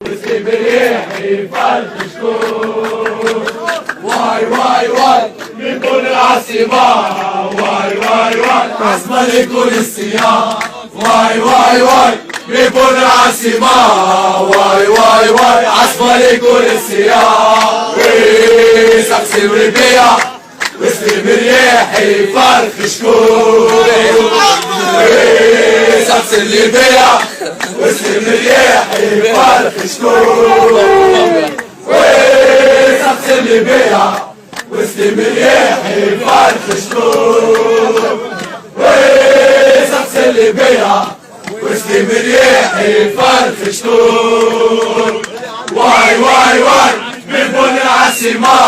واسلم ريحي فرق شكون. واي واي واي بيكون العاصمة، واي واي واي عاصمة لكل السياح. واي واي واي بيكون العاصمة، واي واي واي عاصمة لكل السياح. سقسم ربيع واسلم ريحي فرق شكون. سقسم ربيع واسلم ريحي فرق شكون. سقسم ربيع واسلم ريحي فرق شكون. سقسم ربيع واسلم ريحي فرق شكون. واي واي واي بنبون العاصمة،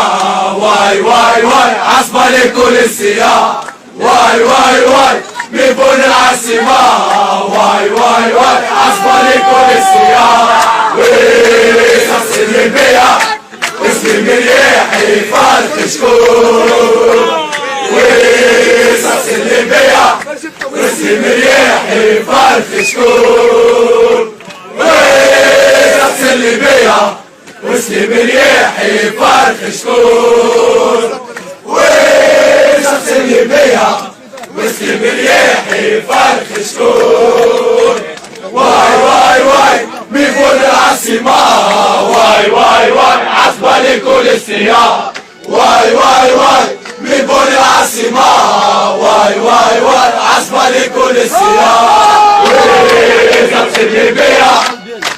واي واي واي عاصمة لكل السياح. واي واي واي بنبون العاصمة، واي واي واي عاصمة لكل السياح. سقسم ربيع واسلم ريحي فرق شكون. سقسم ربيع واسلم ريحي فرق شكون. سقسم ربيع واسلم ريحي فرق شكون. سقسم ربيع واسلم ريحي فرق شكون. واي واي واي بيكون العاصمة، واي واي واي عاصمة لكل السياح. واي واي واي بيكون العاصمة، واي واي واي عاصمة لكل السياح. سقسم ربيع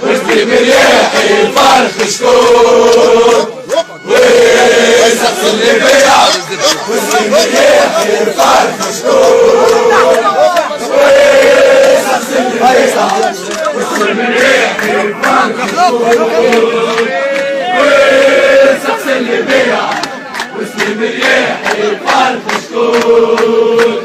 واسلم ريحي فرق شكون. سقسم ربيع واسلم ريحي فرق شكون. سقسم ربيع واسلم ريحي فرق شكون. سقسم ربيع واسلم ريحي فرق شكون.